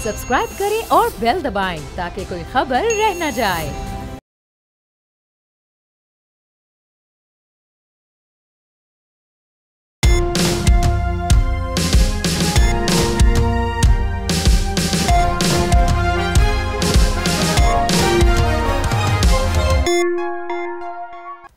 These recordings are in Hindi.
सब्सक्राइब करें और बेल दबाएं ताकि कोई खबर रह न जाए।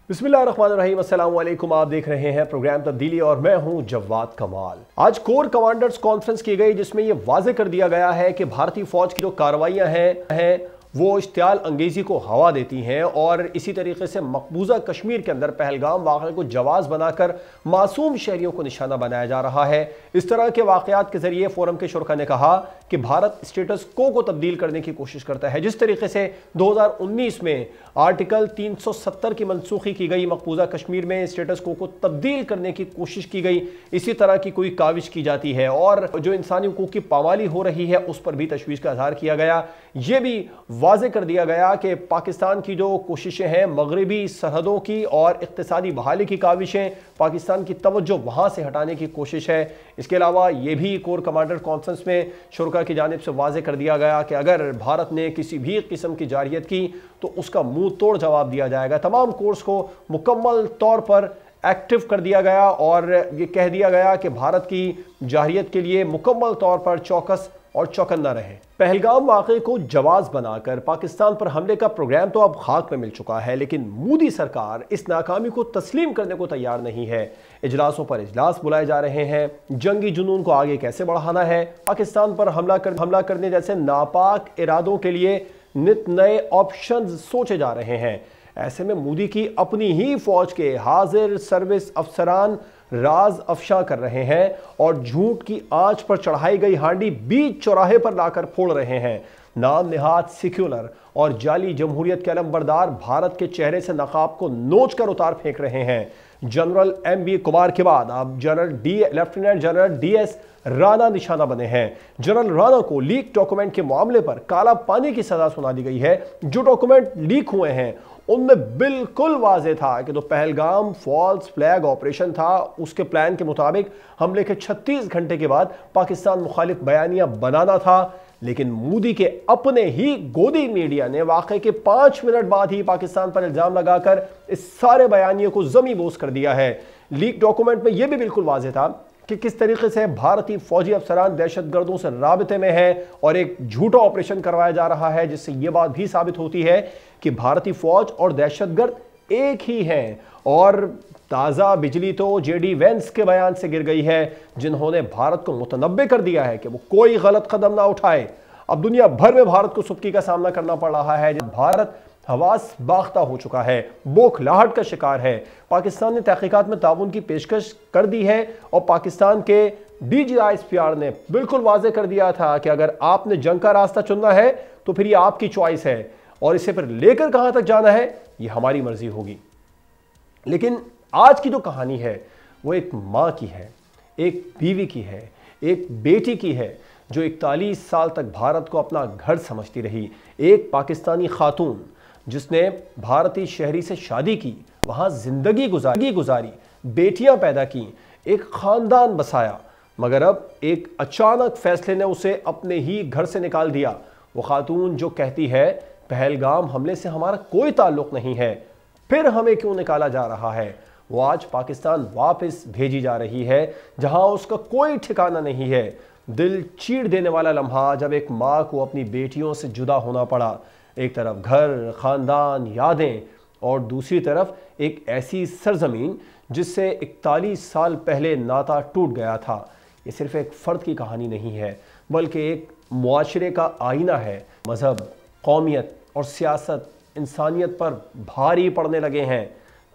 बिस्मिल्लाहिर्रहमानिर्रहीम, अस्सलाम वालेकुम। आप देख रहे हैं प्रोग्राम तब्दीली और मैं हूं जवाद कमाल। आज कोर कमांडर्स कॉन्फ्रेंस की गई जिसमें यह वाजे कर दिया गया है कि भारतीय फौज की जो कार्रवाइयां हैं वो इश्तियाल अंगेजी को हवा देती हैं और इसी तरीके से मकबूजा कश्मीर के अंदर पहलगाम वाक़े को जवाज बनाकर मासूम शहरियों को निशाना बनाया जा रहा है। इस तरह के वाक़यात के जरिए फोरम के शुरा ने कहा कि भारत स्टेटस को तब्दील करने की कोशिश करता है। जिस तरीके से 2019 में आर्टिकल 370 की मनसूखी की गई, मकबूजा कश्मीर में स्टेटस को तब्दील करने की कोशिश की गई, इसी तरह की कोई काविश की जाती है और जो इंसानी हुकूक की पामाली हो रही है उस पर भी तशवीश का इजहार किया गया। यह भी वाज़े कर दिया गया कि पाकिस्तान की जो कोशिशें हैं मगरबी सरहदों की और इक़्तिसादी बहाली की काविशें, पाकिस्तान की तवज्जो वहाँ से हटाने की कोशिश है। इसके अलावा ये भी कोर कमांडर कॉन्फ्रेंस में शुरा की जानिब से वाज़े कर दिया गया कि अगर भारत ने किसी भी किस्म की जारियत की तो उसका मुंह तोड़ जवाब दिया जाएगा। तमाम कोर्स को मुकम्मल तौर पर एक्टिव कर दिया गया और ये कह दिया गया कि भारत की जारियत के लिए मुकम्मल तौर पर चौकस और चौकन्ना रहे। पहलगाम वाक़े को जवाज बनाकर पाकिस्तान पर हमले का प्रोग्राम तो अब खाक में मिल चुका है, लेकिन मोदी सरकार इस नाकामी को तस्लीम करने को तैयार नहीं है। इजलासों पर इजलास बुलाए जा रहे हैं, जंगी जुनून को आगे कैसे बढ़ाना है, पाकिस्तान पर हमला करने जैसे नापाक इरादों के लिए नित नए ऑप्शन सोचे जा रहे हैं। ऐसे में मोदी की अपनी ही फौज के हाजिर सर्विस अफसरान राज अफशा कर रहे हैं और झूठ की आंच पर चढ़ाई गई हांडी बीच चौराहे पर लाकर फोड़ रहे हैं। नाम निहात सेक्युलर और जाली जमहूरियत के अलमबरदार भारत के चेहरे से नकाब को नोच कर उतार फेंक रहे हैं। जनरल MB कुमार के बाद अब लेफ्टिनेंट जनरल DS राणा निशाना बने हैं। जनरल राणा को लीक डॉक्यूमेंट के मामले पर काला पानी की सजा सुना दी गई है। जो डॉक्यूमेंट लीक हुए हैं उनमें बिल्कुल वाज़े था कि जो पहलगाम फॉल्स फ्लैग ऑपरेशन था उसके प्लान के मुताबिक हमले के 36 घंटे के बाद पाकिस्तान मुखालिफ बयानियां बनाना था, लेकिन मोदी के अपने ही गोदी मीडिया ने वाक़े के 5 मिनट बाद ही पाकिस्तान पर इल्ज़ाम लगाकर इस सारे बयानियों को ज़मी बोस कर दिया है। लीक डॉक्यूमेंट में यह भी बिल्कुल वाज़े था कि किस तरीके से भारतीय फौजी अफसरान दहशतगर्दों से राबते में हैं और एक झूठा ऑपरेशन करवाया जा रहा है, जिससे यह बात भी साबित होती है कि भारतीय फौज और दहशतगर्द एक ही हैं। और ताज़ा बिजली तो JD Vance के बयान से गिर गई है, जिन्होंने भारत को मुतनब्बे कर दिया है कि वो कोई गलत कदम ना उठाए। अब दुनिया भर में भारत को सुबकी का सामना करना पड़ रहा है। भारत हवास बाख्ता हो चुका है, बौखलाहट का शिकार है। पाकिस्तान ने तहकीकात में ताउन की पेशकश कर दी है और पाकिस्तान के DGISPR ने बिल्कुल वाज़े कर दिया था कि अगर आपने जंग का रास्ता चुनना है तो फिर ये आपकी चॉइस है और इसे फिर लेकर कहां तक जाना है ये हमारी मर्जी होगी। लेकिन आज की जो कहानी है वो एक माँ की है, एक बीवी की है, एक बेटी की है जो 41 साल तक भारत को अपना घर समझती रही। एक पाकिस्तानी खातून जिसने भारतीय शहरी से शादी की, वहाँ जिंदगी गुजारी, बेटियां पैदा की, एक खानदान बसाया, मगर अब एक अचानक फैसले ने उसे अपने ही घर से निकाल दिया। वो खातून जो कहती है पहलगाम हमले से हमारा कोई ताल्लुक नहीं है, फिर हमें क्यों निकाला जा रहा है, वो आज पाकिस्तान वापस भेजी जा रही है जहां उसका कोई ठिकाना नहीं है। दिल चीर देने वाला लम्हा जब एक माँ को अपनी बेटियों से जुदा होना पड़ा। एक तरफ घर, खानदान, यादें और दूसरी तरफ एक ऐसी सरजमीन जिससे 41 साल पहले नाता टूट गया था। ये सिर्फ एक फ़र्द की कहानी नहीं है बल्कि एक मुआशरे का आईना है। मज़हब, कौमियत और सियासत इंसानियत पर भारी पड़ने लगे हैं।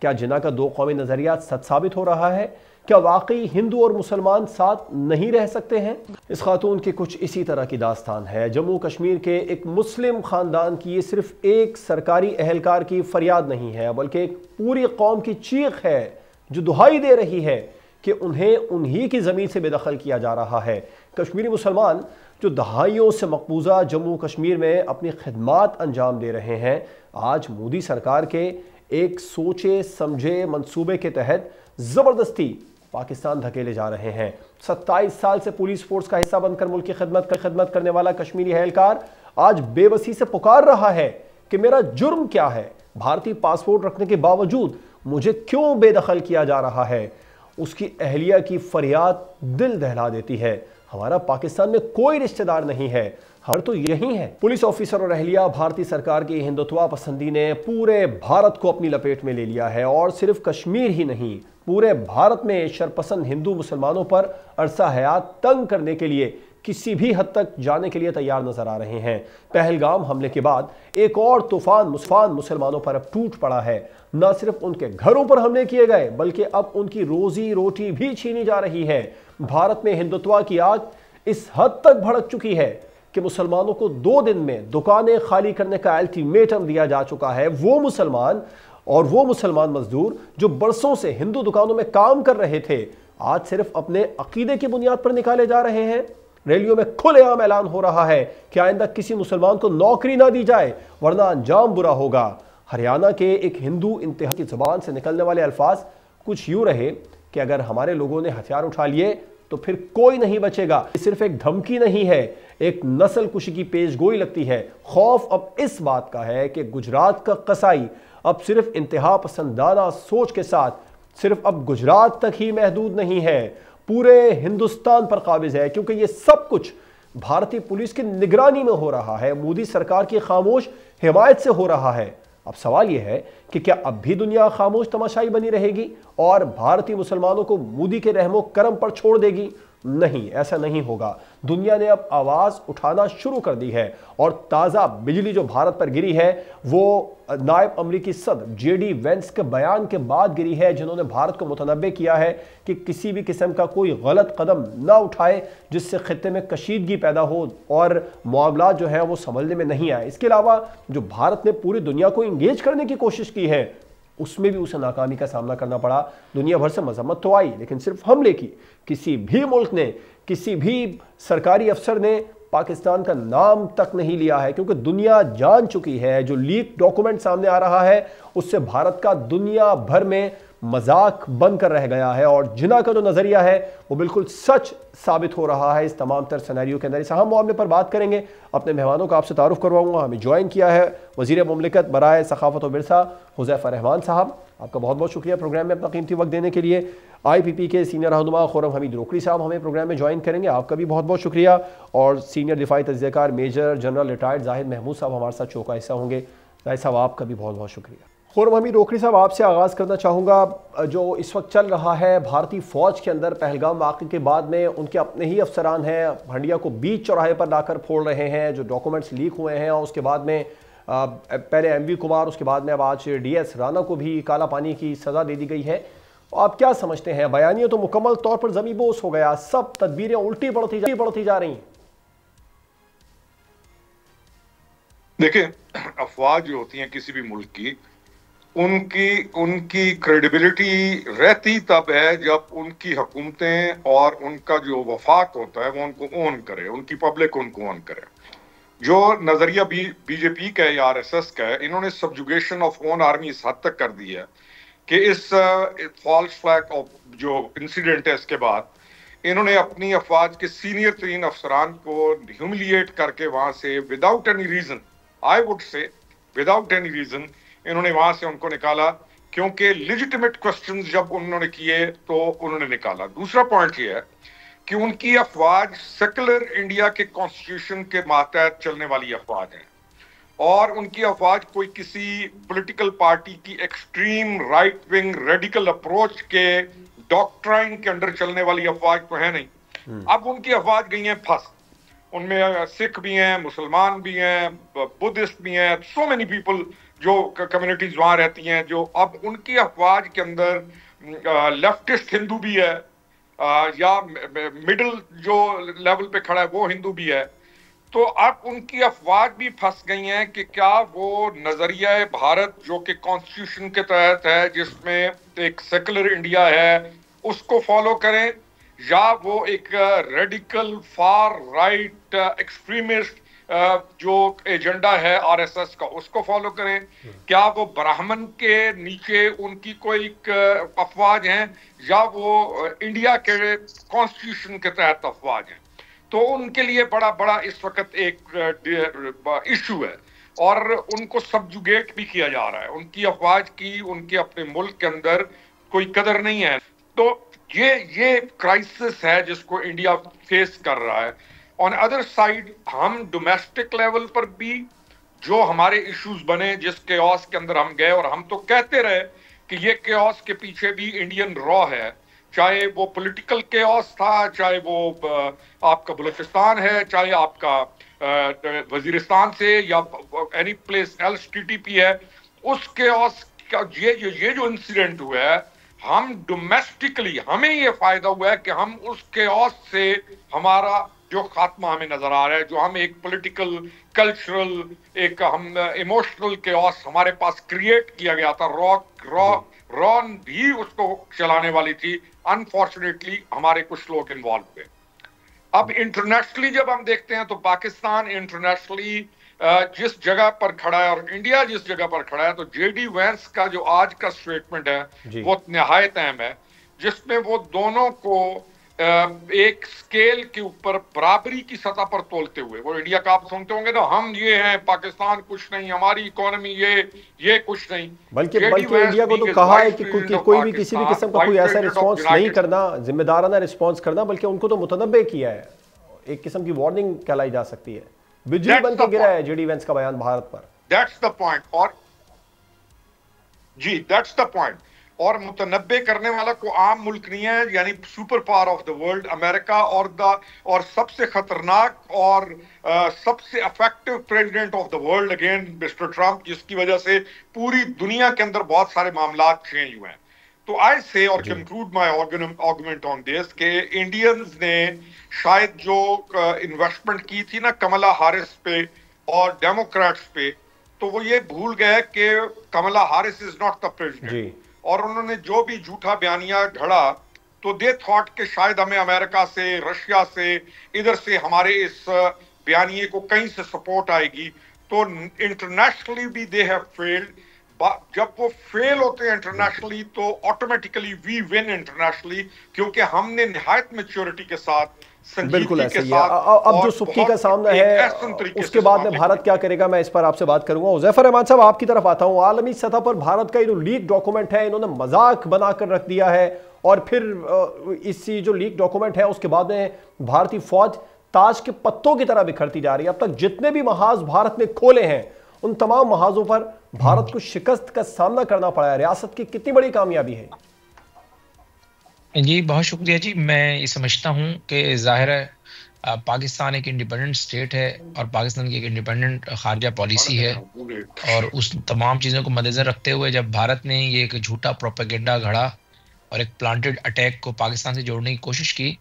क्या जिना का दो कौमी नज़रिया सच साबित हो रहा है? क्या वाकई हिंदू और मुसलमान साथ नहीं रह सकते हैं? इस खातून की कुछ इसी तरह की दास्तान है। जम्मू कश्मीर के एक मुस्लिम खानदान की ये सिर्फ एक सरकारी एहलकार की फरियाद नहीं है बल्कि एक पूरी कौम की चीख है जो दुहाई दे रही है कि उन्हें उन्हीं की ज़मीन से बेदखल किया जा रहा है। कश्मीरी मुसलमान जो दहाइयों से मकबूजा जम्मू कश्मीर में अपनी खिदमात अंजाम दे रहे हैं, आज मोदी सरकार के एक सोचे समझे मंसूबे के तहत ज़बरदस्ती पाकिस्तान धकेले जा रहे हैं। 27 साल से पुलिस फोर्स का हिस्सा बनकर मुल्क की खिदमत करने वाला कश्मीरी एहलकार आज बेबसी से पुकार रहा है कि मेरा जुर्म क्या है, भारतीय पासपोर्ट रखने के बावजूद मुझे क्यों बेदखल किया जा रहा है। उसकी अहलिया की फरियाद दिल दहला देती है। हमारा पाकिस्तान में कोई रिश्तेदार नहीं है, हर तो यही है। पुलिस ऑफिसर और अहलिया भारतीय सरकार की हिंदुत्वा पसंदी ने पूरे भारत को अपनी लपेट में ले लिया है और सिर्फ कश्मीर ही नहीं, पूरे भारत में शरपसंद हिंदू मुसलमानों पर अरसा हयात तंग करने के लिए किसी भी हद तक जाने के लिए तैयार नजर आ रहे हैं। पहलगाम हमले के बाद एक और तूफान मुसलमानों पर अब टूट पड़ा है। न सिर्फ उनके घरों पर हमले किए गए बल्कि अब उनकी रोजी रोटी भी छीनी जा रही है। भारत में हिंदुत्व की आग इस हद तक भड़क चुकी है कि मुसलमानों को 2 दिन में दुकानें खाली करने का अल्टीमेटम दिया जा चुका है। वो मुसलमान मजदूर जो बरसों से हिंदू दुकानों में काम कर रहे थे, आज सिर्फ अपने अकीदे की बुनियाद पर निकाले जा रहे हैं। रैलियों में खुलेआम ऐलान हो रहा है कि आइंदा किसी मुसलमान को नौकरी ना दी जाए वरना अंजाम बुरा होगा। हरियाणा के एक हिंदू इंतहा की जुबान से निकलने वाले अल्फाज कुछ यूं रहे कि अगर हमारे लोगों ने हथियार उठा लिए तो फिर कोई नहीं बचेगा। ये सिर्फ एक धमकी नहीं है, एक नस्ल कुशी की पेशगोई लगती है। खौफ अब इस बात का है कि गुजरात का कसाई अब सिर्फ इंतहा पसंदाना सोच के साथ सिर्फ अब गुजरात तक ही महदूद नहीं है, पूरे हिंदुस्तान पर काबिज है, क्योंकि ये सब कुछ भारतीय पुलिस की निगरानी में हो रहा है, मोदी सरकार की खामोश हिमायत से हो रहा है। अब सवाल यह है कि क्या अब भी दुनिया खामोश तमाशाई बनी रहेगी और भारतीय मुसलमानों को मोदी के रहमो करम पर छोड़ देगी? नहीं, ऐसा नहीं होगा। दुनिया ने अब आवाज उठाना शुरू कर दी है और ताजा बिजली जो भारत पर गिरी है वो नायब अमरीकी सदर जेडी वेंस के बयान के बाद गिरी है, जिन्होंने भारत को मुतनब्बे किया है कि किसी भी किस्म का कोई गलत कदम ना उठाए जिससे खित्ते में कशीदगी पैदा हो और मामला जो है वो संभलने में नहीं आए। इसके अलावा जो भारत ने पूरी दुनिया को इंगेज करने की कोशिश की है उसमें भी उसे नाकामी का सामना करना पड़ा। दुनिया भर से मजम्मत तो आई लेकिन सिर्फ हमले की किसी भी मुल्क ने, किसी भी सरकारी अफसर ने पाकिस्तान का नाम तक नहीं लिया है, क्योंकि दुनिया जान चुकी है जो लीक डॉक्यूमेंट सामने आ रहा है उससे भारत का दुनिया भर में मजाक बनकर रह गया है और जिना का जो नजरिया है वो बिल्कुल सच साबित हो रहा है इस तमाम तर सिनेरियो के अंदर। इस अहम मामले पर बात करेंगे। अपने मेहमानों का आपसे तारुफ करवाऊंगा। हमें ज्वाइन किया है वजीर मुमलिकत बराए सखाफत व विरसा हुज़ैफा रहमान साहब। आपका बहुत बहुत शुक्रिया प्रोग्राम में अपना कीमती वक्त देने के लिए। IPP के सीनियर रहनुमा खुर्रम हमीद रोकड़ी साहब हमें प्रोग्राम में ज्वाइन करेंगे, आपका भी बहुत बहुत शुक्रिया। और सीनियर दिफाई तज्ज़ियाकार major general retired Zahid Mahmood साहब हमारे साथ शो का हिस्सा होंगे। जाहिद साहब आपका भी बहुत बहुत शुक्रिया। खुर्रम हमीद रोकड़ी साहब आपसे आगाज़ करना चाहूँगा। जो इस वक्त चल रहा है भारतीय फ़ौज के अंदर पहलगाम वाक़े के बाद में उनके अपने ही अफसरान हैं, हंडिया को बीच चौराहे पर लाकर फोड़ रहे हैं, जो डॉक्यूमेंट्स लीक हुए हैं और उसके बाद में पहले MV कुमार, उसके बाद में अब आज DS राणा को भी काला पानी की सज़ा दे दी गई है। आप क्या समझते हैं? बयानिया तो मुकम्मल तौर पर ज़मीन बोस हो गया, सब तदबीरें उल्टी बढ़ती जा रही। देखिए, अफवाह जो होती हैं किसी भी मुल्क की, उनकी क्रेडिबिलिटी रहती तब है जब उनकी हुकूमतें और उनका जो वफाक होता है वो उनको ओन करे, उनकी पब्लिक उनको ओन करे। जो नजरिया BJP का है या RSS का है, इन्होंने सब्जुगेशन ऑफ ओन आर्मी इस हद तक कर दी है कि इस फॉल्स फ्लैग ऑफ जो इंसिडेंट है इसके बाद इन्होंने अपनी अफवाज के सीनियर तरीन अफसरान को ह्यूमिलिएट करके वहां से without any reason, I would say without any reason इन्होंने वहां से उनको निकाला, क्योंकि लेजिटिमेट क्वेश्चंस जब उन्होंने किए तो उन्होंने निकाला। दूसरा पॉइंट ये है कि उनकी अफवाज सेकुलर इंडिया के कॉन्स्टिट्यूशन के मातहत चलने वाली अफवाज है और उनकी अफवाज कोई किसी पॉलिटिकल पार्टी की extreme right wing radical approach के डॉक्ट्राइन के अंडर चलने वाली अफवाज तो है नहीं। अब उनकी अफवाज गई हैं फंस, उनमें सिख भी हैं, मुसलमान भी हैं, बुद्धिस्ट भी हैं, सो मेनी पीपल जो कम्युनिटीज वहां रहती हैं, जो अब उनकी अफवाज के अंदर लेफ्टिस्ट हिंदू भी है या मिडिल जो लेवल पे खड़ा है वो हिंदू भी है। तो अब उनकी अफवाज भी फंस गई हैं कि क्या वो नजरिया भारत जो कि कॉन्स्टिट्यूशन के तहत है, जिसमें एक सेकुलर इंडिया है, उसको फॉलो करें या वो एक रेडिकल फार राइट एक्सट्रीमिस्ट जो एजेंडा है आरएसएस का उसको फॉलो करें, क्या वो ब्राह्मण के नीचे उनकी कोई अफवाज हैं या वो इंडिया के कॉन्स्टिट्यूशन के तहत अफवाज हैं। तो उनके लिए बड़ा बड़ा इस वक्त एक इशू है और उनको सबजुगेट भी किया जा रहा है। उनकी अफवाज की उनके अपने मुल्क के अंदर कोई कदर नहीं है। तो ये क्राइसिस है जिसको इंडिया फेस कर रहा है। ऑन अदर साइड हम डोमेस्टिक लेवल पर भी जो हमारे इश्यूज बने, जिस केओस के अंदर हम गए, और हम तो कहते रहे कि ये केओस के पीछे भी इंडियन रॉ है, चाहे वो पॉलिटिकल केओस था, चाहे वो आपका बलूचिस्तान है, चाहे आपका वजीरिस्तान से या एनी प्लेस एल्स टीटीपी है, उस केओस का ये जो इंसिडेंट हुआ है, हम डोमेस्टिकली हमें ये फायदा हुआ है कि हम उस केओस से हमारा जो खात्मा हमें नजर आ रहा है, जो हम एक पॉलिटिकल कल्चरल एक हम इमोशनल केओस हमारे पास क्रिएट किया गया था, रॉन भी उसको चलाने वाली थी। अनफॉर्चुनेटली हमारे कुछ लोग इन्वॉल्व हुए। अब इंटरनेशनली जब हम देखते हैं तो पाकिस्तान इंटरनेशनली जिस जगह पर खड़ा है और इंडिया जिस जगह पर खड़ा है, तो जेडी वैंस का जो आज का स्टेटमेंट है वो निहायत अहम है, जिसमें वो दोनों को एक स्केल के ऊपर बराबरी की सतह पर तोलते हुए, वो इंडिया का आप सुनते होंगे ना, हम ये हैं, पाकिस्तान कुछ नहीं, हमारी इकोनॉमी ये कुछ नहीं, बल्कि इंडिया को तो कहा है कि कोई भी किसी भी किस्म का कोई ऐसा रिस्पॉन्स नहीं करना, जिम्मेदाराना रिस्पॉन्स करना, बल्कि उनको तो मुतनब्बे किया है, एक किस्म की वार्निंग कहलाई जा सकती है। बिजली बन के गिरा है जेडी वैंस का बयान भारत पर। That's the point. और जी दैट्स द पॉइंट। और मुतनब्बे करने वाला को आम मुल्क नहीं है, यानी super power of the world America और सबसे खतरनाक और सबसे effective president of the world again mister Trump, जिसकी वजह से पूरी दुनिया के अंदर बहुत सारे मामला चेंज हुए हैं। तो आई से और conclude my argument on this के इंडियंस ने शायद जो इन्वेस्टमेंट की थी ना कमला हैरिस पे और डेमोक्रेट्स पे, तो वो ये भूल गए कि Kamala Harris is not the president, और उन्होंने जो भी झूठा बयानिया ढड़ा तो दे थॉट कि शायद हमें अमेरिका से, रशिया से, इधर से हमारे इस बयानिए को कहीं से सपोर्ट आएगी। तो इंटरनेशनली भी दे हैव फेल्ड। जब वो फेल होते हैं इंटरनेशनली तो ऑटोमेटिकली वी विन इंटरनेशनली, क्योंकि हमने निहायत मैच्योरिटी के साथ, बिल्कुल ऐसे ही है। अब जो सुक्की का सामना है उसके बाद में भारत क्या करेगा, मैं इस पर आपसे बात करूंगा। उज़ैफर रहमान साहब, आपकी तरफ आता हूं। आलमी सतह पर भारत का ये जो लीक डॉक्यूमेंट है, इन्होंने मजाक बनाकर रख दिया है, और फिर इसी जो लीक डॉक्यूमेंट है उसके बाद में भारतीय फौज ताज के पत्तों की तरह बिखरती जा रही है। अब तक जितने भी महाज भारत ने खोले हैं, उन तमाम महाजों पर भारत को शिकस्त का सामना करना पड़ा है। रियासत की कितनी बड़ी कामयाबी है? जी बहुत शुक्रिया जी। मैं ये समझता हूँ कि ज़ाहिर है पाकिस्तान एक इंडिपेंडेंट स्टेट है और पाकिस्तान की एक इंडिपेंडेंट खारजा पॉलिसी है, और उस तमाम चीज़ों को मद्देनज़र रखते हुए जब भारत ने ये एक झूठा प्रोपेगेंडा घड़ा और एक प्लांटेड अटैक को पाकिस्तान से जोड़ने की कोशिश की,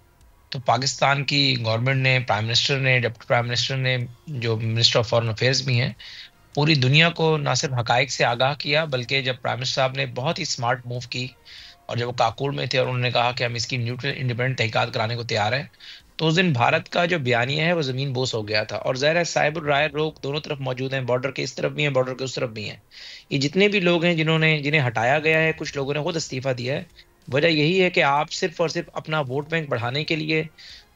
तो पाकिस्तान की गवर्नमेंट ने, प्राइम मिनिस्टर ने, डिप्टी प्राइम मिनिस्टर ने, जो मिनिस्टर ऑफ फॉरेन अफेयर्स भी हैं, पूरी दुनिया को ना सिर्फ हकाइक से आगाह किया, बल्कि जब प्राइम मिनिस्टर साहब ने बहुत ही स्मार्ट मूव की और जब वो काकुल में थे और उन्होंने कहा कि हम इसकी न्यूट्रल इंडिपेंडेंट तहकीकात कराने को तैयार हैं, तो उस दिन भारत का जो बयानिया है वो ज़मीन बोस हो गया था। और ज़ाहिर है साहिबुल राय लोग दोनों तरफ मौजूद हैं, बॉर्डर के इस तरफ भी हैं, बॉर्डर के उस तरफ भी हैं। ये जितने भी लोग हैं जिन्हें हटाया गया है, कुछ लोगों ने खुद इस्तीफा दिया है, वजह यही है कि आप सिर्फ और सिर्फ अपना वोट बैंक बढ़ाने के लिए,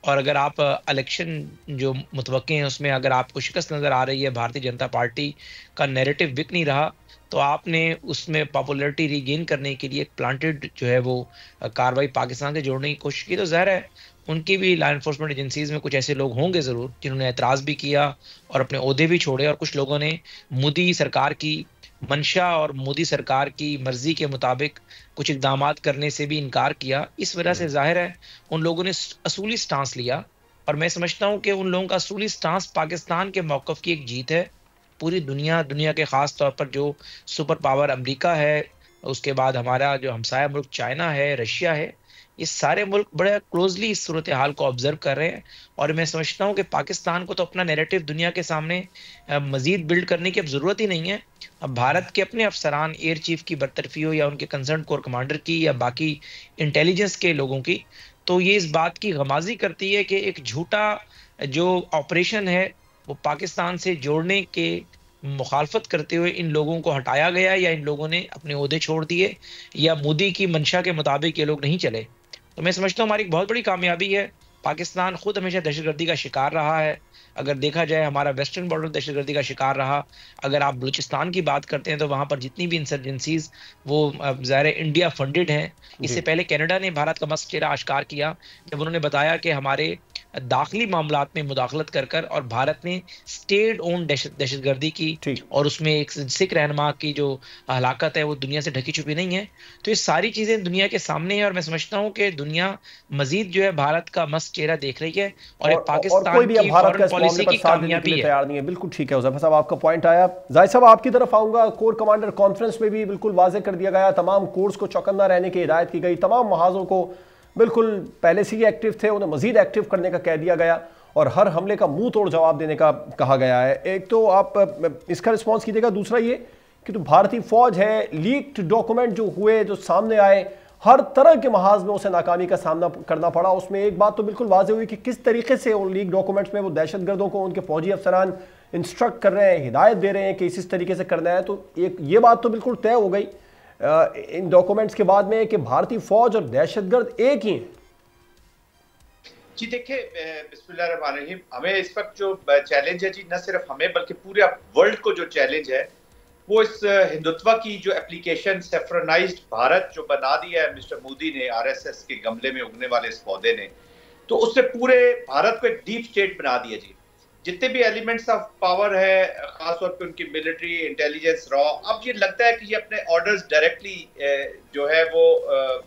और अगर आप इलेक्शन जो मुतवक्के हैं उसमें अगर आपको शिकस्त नज़र आ रही है, भारतीय जनता पार्टी का नैरेटिव बिक नहीं रहा, तो आपने उसमें पॉपुलैरिटी रीगेन करने के लिए एक प्लांटेड जो है वो कार्रवाई पाकिस्तान से जोड़ने की कोशिश की। तो ज़ाहिर है उनकी भी लॉ एनफोर्समेंट एजेंसीज में कुछ ऐसे लोग होंगे ज़रूर जिन्होंने एतराज़ भी किया और अपने ओहदे भी छोड़े, और कुछ लोगों ने मोदी सरकार की मंशा और मोदी सरकार की मर्जी के मुताबिक कुछ इक़दाम करने से भी इनकार किया। इस वजह से ज़ाहिर है उन लोगों ने असूली स्टांस लिया, और मैं समझता हूँ कि उन लोगों का असूली स्टांस पाकिस्तान के मौक़िफ़ की एक जीत है। पूरी दुनिया के ख़ास तौर पर जो सुपर पावर अमेरिका है, उसके बाद हमारा जो हमसाया मुल्क चाइना है, रशिया है, ये सारे मुल्क बड़े क्लोजली इस सूरत हाल को ऑब्जर्व कर रहे हैं। और मैं समझता हूँ कि पाकिस्तान को तो अपना नैरेटिव दुनिया के सामने मज़ीद बिल्ड करने की अब ज़रूरत ही नहीं है। अब भारत के अपने अफसरान, एयर चीफ की बरतरफी हो या उनके कंसर्न कोर कमांडर की या बाकी इंटेलिजेंस के लोगों की, तो ये इस बात की गमाजी करती है कि एक झूठा जो ऑपरेशन है वो पाकिस्तान से जोड़ने के मुखालफत करते हुए इन लोगों को हटाया गया, या इन लोगों ने अपने ओहदे छोड़ दिए, या मोदी की मंशा के मुताबिक ये लोग नहीं चले। तो मैं समझता हूँ हमारी एक बहुत बड़ी कामयाबी है। पाकिस्तान खुद हमेशा दहशतगर्दी का शिकार रहा है। अगर देखा जाए, हमारा वेस्टर्न बॉर्डर दहशतगर्दी का शिकार रहा। अगर आप बलूचिस्तान की बात करते हैं तो वहां पर जितनी भी इंसर्जेंसीज, वो ज़ाहिर इंडिया फंडेड हैं। इससे पहले कनाडा ने भारत का मस्त चेहरा आश्कार किया जब उन्होंने बताया कि हमारे दाखिली मामलात में मुदाखलत कर कर और भारत ने स्टेट ओन दहशतगर्दी की, और उसमें एक सिख रहनुमा की जो हलाकत है वो दुनिया से ढकी छुपी नहीं है। तो ये सारी चीजें दुनिया के सामने है, और मैं समझता हूँ कि दुनिया मजीद जो है भारत का मस्त चेहरा देख रही है, और ये पाकिस्तान की फॉरेन पॉलिसी की कामयाबी है। तैयार नहीं है। बिल्कुल ठीक है उज़ैफर साहब, आपका पॉइंट आया। जाहिद साहब, आपकी तरफ आऊंगा। कोर कमांडर कॉन्फ्रेंस में भी बिल्कुल वाज़ेह कर दिया गया, तमाम कोर्स को चौकन्ना रहने की हिदायत की गई, तमाम महाजों को बिल्कुल पहले से ही एक्टिव थे, उन्हें मजीद एक्टिव करने का कह दिया गया, और हर हमले का मुंह तोड़ जवाब देने का कहा गया है। एक तो आप इसका रिस्पॉन्स कीजिएगा, दूसरा ये कि तो भारतीय फौज है, लीक्ड डॉक्यूमेंट जो हुए, जो सामने आए, हर तरह के महाज में उसे नाकामी का सामना करना पड़ा। उसमें एक बात तो बिल्कुल वाज़ेह हुई कि किस तरीके से उन लीक डॉक्यूमेंट्स में वो दहशतगर्दों को उनके फौजी अफसरान इंस्ट्रक्ट कर रहे हैं, हिदायत दे रहे हैं कि इस तरीके से करना है। तो एक ये बात तो बिल्कुल तय हो गई इन डॉक्यूमेंट्स के बाद में कि भारतीय फौज और दहशतगर्द एक ही हैं। जी देखिए, बिस्मिल्लाहिर्रहमानिर्रहीम, हमें इस वक्त जो चैलेंज है जी, न सिर्फ हमें बल्कि पूरे वर्ल्ड को जो चैलेंज है वो इस हिंदुत्व की जो एप्लीकेशन सेफ्रोनाइज्ड भारत जो बना दिया है मिस्टर मोदी ने, आरएसएस के गमले में उगने वाले इस पौधे ने, तो उससे पूरे भारत को एक डीप स्टेट बना दिया जी। जितने भी एलिमेंट्स ऑफ पावर है, खासतौर पे उनकी मिलिट्री इंटेलिजेंस रॉ, अब ये लगता है कि ये अपने ऑर्डर्स डायरेक्टली जो है वो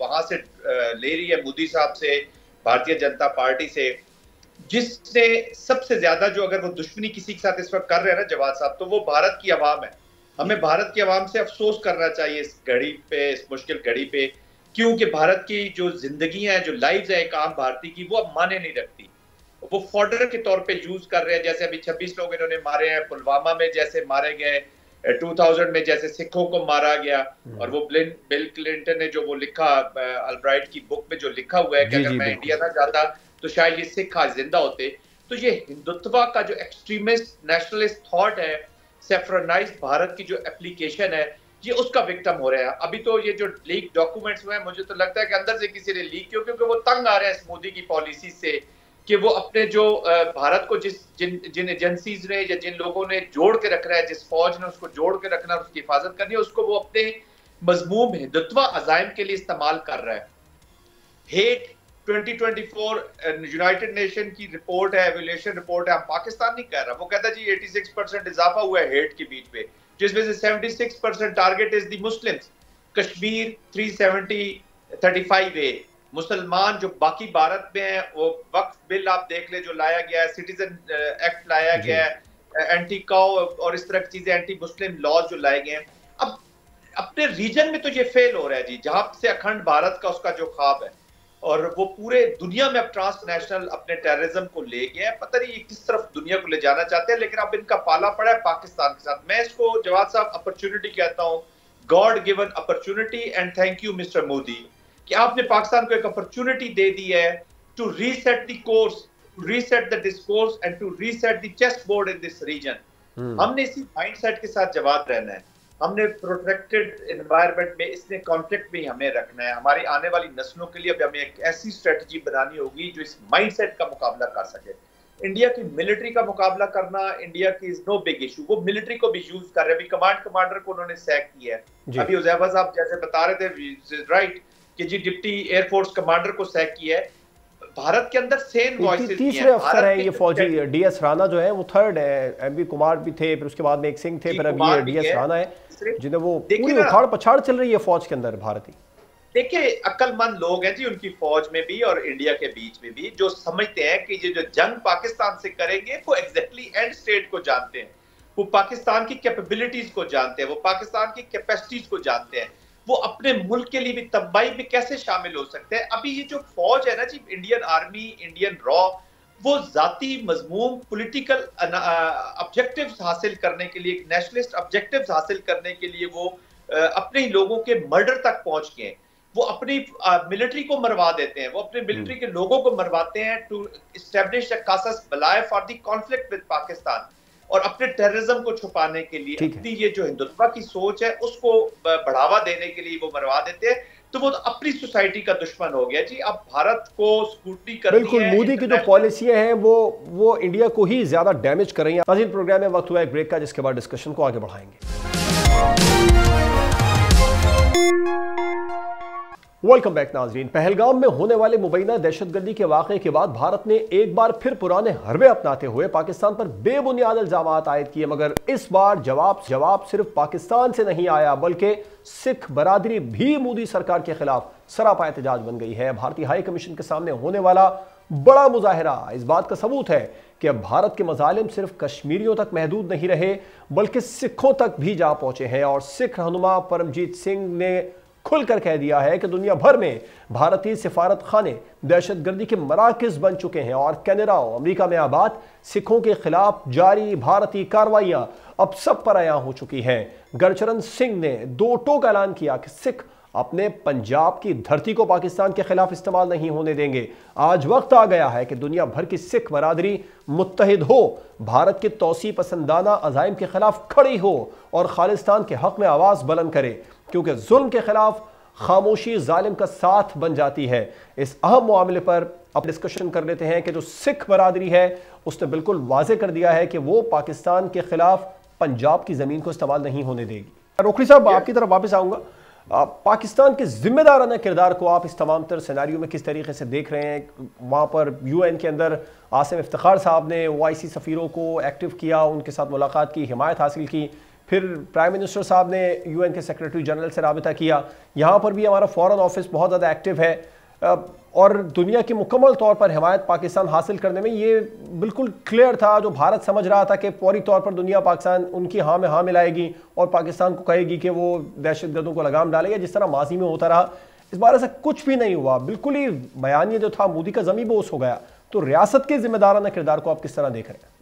वहां से ले रही है, मोदी साहब से, भारतीय जनता पार्टी से, जिसने सबसे ज्यादा जो अगर वो दुश्मनी किसी के साथ इस वक्त कर रहे हैं ना जवाद साहब, तो वो भारत की आवाम है। हमें भारत की आवाम से अफसोस करना चाहिए इस घड़ी पे, इस मुश्किल घड़ी पे, क्योंकि भारत की जो जिंदगी है, जो लाइव्स है एक आम भारतीय की, वो अब माने नहीं रखती। वो फॉर्डर के तौर पे यूज कर रहे हैं। जैसे अभी 26 लोग इन्होंने मारे हैं, पुलवामा में जैसे मारे गए, 2000 में जैसे सिखों को मारा गया, और वो बिल क्लिंटन ने जो वो लिखा अल्ब्राइट की बुक में जो लिखा हुआ है कि अगर मैं इंडिया ना जाता तो शायद ये सिख आज जिंदा होते। तो ये हिंदुत्व का जो एक्सट्रीमिस्ट नेशनलिस्ट थॉट है, सेफ्रोनाइज्ड भारत की जो एप्लीकेशन है, ये उसका विक्टिम हो रहा है। अभी तो ये जो लीक डॉक्यूमेंट्स हुए हैं, मुझे तो लगता है कि अंदर से किसी ने लीक किया, क्योंकि वो तंग आ रहे हैं इस मोदी की पॉलिसी से कि वो अपने जो भारत को जिन एजेंसीज ने या जिन लोगों ने जोड़ के रखना है, जिस फौज ने उसको जोड़ के रखना है, उसकी हिफाजत करनी है, उसको वो अपने मजमूम हिंदुत्व अजाइम के लिए इस्तेमाल कर रहा है। हेट 2024 यूनाइटेड नेशन की रिपोर्ट है, एवल्यूएशन रिपोर्ट है, हम पाकिस्तान नहीं कह रहा, वो कहता है जी 86% इजाफा हुआ है हेट के बीच पे, जिसमें से 76% target is the Muslims. Kashmir 370-35A, मुसलमान जो बाकी भारत में है, वो वक्फ बिल आप देख ले जो लाया गया है, सिटीजन एक्ट लाया गया है, एंटी काउ और इस तरह की चीजें, एंटी मुस्लिम लॉज जो लाए गए हैं। अब अपने रीजन में तो ये फेल हो रहा है जी, जहां से अखंड भारत का उसका जो ख्वाब है, और वो पूरे दुनिया में अब ट्रांसनेशनल अपने टेररिज्म को ले गया है। पता नहीं ये किस तरफ दुनिया को ले जाना चाहते हैं, लेकिन अब इनका पाला पड़ा है पाकिस्तान के साथ। मैं इसको जवाद साहब अपॉर्चुनिटी कहता हूँ, God given opportunity, and thank you mister Modi कि आपने पाकिस्तान को एक अपॉर्चुनिटी दे दी है to reset the course, reset the discourse and to reset the chess board in this region. हमने इसी माइंडसेट के साथ जवाब रहना है। हमने प्रोटेक्टेड एनवायरनमेंट में, इसने कॉन्फ्लिक्ट में हमें रखना है। हमारी आने वाली नस्लों के लिए अब हमें एक ऐसी स्ट्रेटजी बनानी होगी जो इस माइंडसेट का मुकाबला कर सके। इंडिया की मिलिट्री का मुकाबला करना, इंडिया की इज नो बिग इशू, वो मिलिट्री को भी यूज कर रहे हैं। अभी कमांडर को उन्होंने सैक किया है। अभी उज़ैफा साहब जैसे बता रहे थे राइट कि जी डिप्टी एयरफोर्स कमांडर को सैक किया है। भारत के अंदर सेम वॉइसेस तीसरे अफसर हैं ये फौजी, डीएस राणा जो है वो थर्ड है, एमवी कुमार भी थे, फिर उसके बाद में एक सिंह थे, फिर अब ये डीएस राणा है, जिन्हें वो पूरी उखाड़ पछाड़ चल रही है फौज के अंदर भारतीय। देखिए अक्लमंद लोग हैं जी उनकी फौज में भी और इंडिया के बीच में भी, जो समझते हैं कि ये जो जंग पाकिस्तान से करेंगे वो एग्जैक्टली एंड स्टेट को जानते हैं, वो पाकिस्तान की कैपेबिलिटीज को जानते हैं, वो पाकिस्तान की कैपेसिटीज को जानते हैं, वो अपने मुल्क के लिए भी तबाही में कैसे शामिल हो सकते हैं। अभी ये जो फौज है ना जी, इंडियन आर्मी, इंडियन रॉ, वो जाती मजमूम पॉलिटिकल ऑब्जेक्टिव्स हासिल करने के लिए, नेशनलिस्ट ऑब्जेक्टिव्स हासिल करने के लिए वो अपने ही लोगों के मर्डर तक पहुंच गए। वो अपनी मिलिट्री को मरवा देते हैं, वो अपने मिलिट्री के लोगों को मरवाते हैं टू इस्टेब्लिश अ कासस बलाय for the conflict with Pakistan, और अपने टेररिज्म को छुपाने के लिए अपनी ये जो हिंदुत्व की सोच है उसको बढ़ावा देने के लिए वो मरवा देते हैं। तो वो तो अपनी सोसाइटी का दुश्मन हो गया जी। अब भारत को स्कूटनी करनी है। बिल्कुल, मोदी की जो पॉलिसियां हैं वो इंडिया को ही ज्यादा डैमेज कर रही हैं। नाज़रीन, प्रोग्राम में वक्त हुआ एक ब्रेक का, जिसके बाद डिस्कशन को आगे बढ़ाएंगे। वेलकम बैक नाज़रीन। पहलगाम में होने वाले मुबैना दहशतगर्दी के वाक़े के बाद भारत ने एक बार फिर पुराने हरबे अपनाते हुए पाकिस्तान पर बेबुनियाद इल्जामात आयद किए, मगर इस बार जवाब सिर्फ पाकिस्तान से नहीं आया, बल्कि सिख बरादरी भी मोदी सरकार के खिलाफ सरापा एहतजाज बन गई है। भारतीय हाई कमीशन के सामने होने वाला बड़ा मुजाहिरा इस बात का सबूत है कि अब भारत के मजालिम सिर्फ कश्मीरियों तक महदूद नहीं रहे, बल्कि सिखों तक भी जा पहुंचे हैं। और सिख रहनुमा परमजीत सिंह ने खुलकर कह दिया है कि दुनिया भर में भारतीय सिफारत खाने दहशतगर्दी के मराकज बन चुके हैं और कनाडा और अमेरिका में आबाद सिखों के खिलाफ जारी भारतीय कार्रवाइयां अब सब पर आया हो चुकी हैं। गुरचरण सिंह ने दो टोक ऐलान किया कि सिख अपने पंजाब की धरती को पाकिस्तान के खिलाफ इस्तेमाल नहीं होने देंगे। आज वक्त आ गया है कि दुनिया भर की सिख बरादरी मुत्तहिद हो, भारत के तौसी पसंदाना अज़ाइम के खिलाफ खड़ी हो और खालिस्तान के हक में आवाज बुलंद करे, क्योंकि जुल्म के खिलाफ खामोशी जालिम का साथ बन जाती है। इस अहम मामले पर अब डिस्कशन कर लेते हैं कि जो सिख बरादरी है उसने बिल्कुल वाजे कर दिया है कि वो पाकिस्तान के खिलाफ पंजाब की जमीन को इस्तेमाल नहीं होने देगी। रोखड़ी साहब, आपकी तरफ वापस आऊंगा। पाकिस्तान के जिम्मेदाराना किरदार को आप इस तमाम तर सिनेरियो में किस तरीके से देख रहे हैं? वहाँ पर UN के अंदर आसिम इफ्तिखार साहब ने OIC सफ़ीरों को एक्टिव किया, उनके साथ मुलाकात की, हिमायत हासिल की, फिर प्राइम मिनिस्टर साहब ने UN के सेक्रेटरी जनरल से राबिता किया। यहाँ पर भी हमारा फॉरेन ऑफिस बहुत ज़्यादा एक्टिव है और दुनिया की मुकम्मल तौर पर हिमायत पाकिस्तान हासिल करने में ये बिल्कुल क्लियर था। जो भारत समझ रहा था कि फौरी तौर पर दुनिया पाकिस्तान उनकी हाँ में हाँ मिलाएगी और पाकिस्तान को कहेगी कि वो दहशतगर्दों को लगाम डालेगा, जिस तरह माजी में होता रहा, इस बार ऐसा कुछ भी नहीं हुआ। बिल्कुल ही बयानिया जो था मोदी का ज़मीं बोस हो गया। तो रियासत के जिम्मेदाराना किरदार को आप किस तरह देख रहे हैं?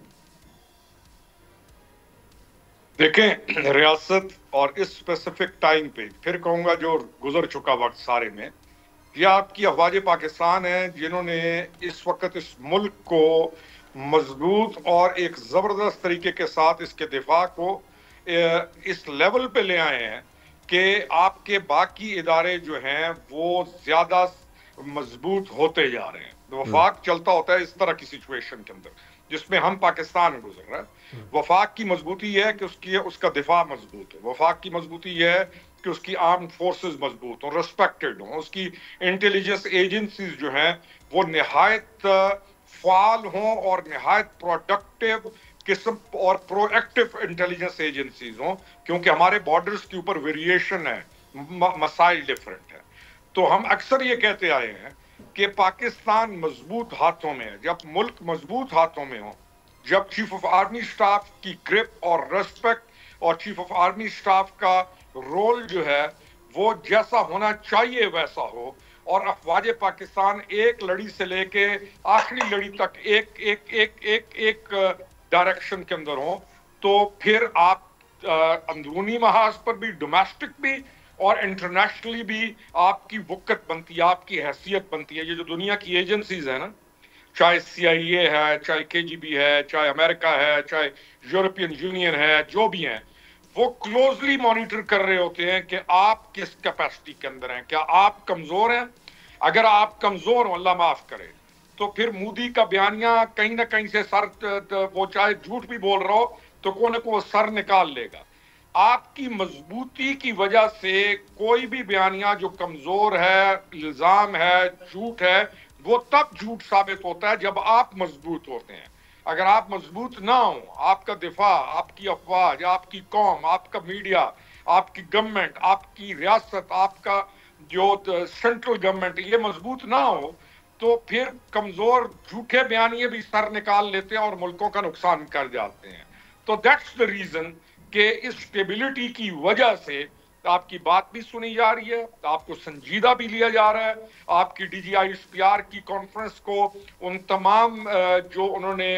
देखें, रियासत और इस स्पेसिफिक टाइम पे फिर कहूंगा जो गुजर चुका वक्त सारे में, ये आपकी अफवाज पाकिस्तान है जिन्होंने इस वक्त इस मुल्क को मजबूत और एक ज़बरदस्त तरीके के साथ इसके दिफा को इस लेवल पे ले आए हैं कि आपके बाकी इदारे जो हैं वो ज़्यादा मजबूत होते जा रहे हैं। वफाक चलता होता है इस तरह की सिचुएशन के अंदर जिसमें हम पाकिस्तान में गुजर रहा है। वफाक की मजबूती है कि उसका दिफा मजबूत है। वफाक की मजबूती है कि उसकी आर्म्ड फोर्सेस मजबूत हों, रिस्पेक्टेड हों, उसकी इंटेलिजेंस एजेंसीज जो हैं वो निहायत फाल हों और निहायत प्रोडक्टिव किस्म और प्रोएक्टिव इंटेलिजेंस एजेंसीज हों, क्योंकि हमारे बॉर्डर्स के ऊपर वेरिएशन है, मसाइल डिफरेंट है। तो हम अक्सर ये कहते आए हैं कि पाकिस्तान मजबूत हाथों में है। जब मुल्क मजबूत हाथों में हो, जब चीफ ऑफ आर्मी स्टाफ की ग्रिप और रेस्पेक्ट और चीफ ऑफ आर्मी स्टाफ का रोल जो है वो जैसा होना चाहिए वैसा हो, और अफवाज पाकिस्तान एक लड़ी से लेके आखिरी लड़ी तक एक एक एक एक एक डायरेक्शन के अंदर हो, तो फिर आप अंदरूनी महाज पर भी, डोमेस्टिक भी और इंटरनेशनली भी आपकी वक़्त बनती है, आपकी हैसियत बनती है। ये जो दुनिया की एजेंसीज है ना, चाहे CIA है, चाहे KGB है, चाहे अमेरिका है, चाहे यूरोपियन यूनियन है, जो भी हैं, वो क्लोजली मॉनिटर कर रहे होते हैं कि आप किस कैपेसिटी के अंदर हैं, क्या आप कमजोर हैं। अगर आप कमजोर हो, अल्लाह माफ करे, तो फिर मोदी का बयानिया कहीं ना कहीं से सर, वो चाहे झूठ भी बोल रहा हो तो कोने को सर निकाल लेगा। आपकी मजबूती की वजह से कोई भी बयानिया जो कमजोर है, इल्जाम है, झूठ है, वो तब झूठ साबित होता है जब आप मजबूत होते हैं। अगर आप मजबूत ना हो, आपका दिफा, आपकी अफवाज, आपकी कौम, आपका मीडिया, आपकी गवर्नमेंट, आपकी रियासत, आपका जो सेंट्रल गवर्नमेंट ये मजबूत ना हो, तो फिर कमजोर झूठे बयानिए भी सर निकाल लेते हैं और मुल्कों का नुकसान कर जाते हैं। तो दैट्स द रीजन कि इस स्टेबिलिटी की वजह से आपकी बात भी सुनी जा रही है, आपको संजीदा भी लिया जा रहा है। आपकी DGISPR की कॉन्फ्रेंस को उन तमाम जो उन्होंने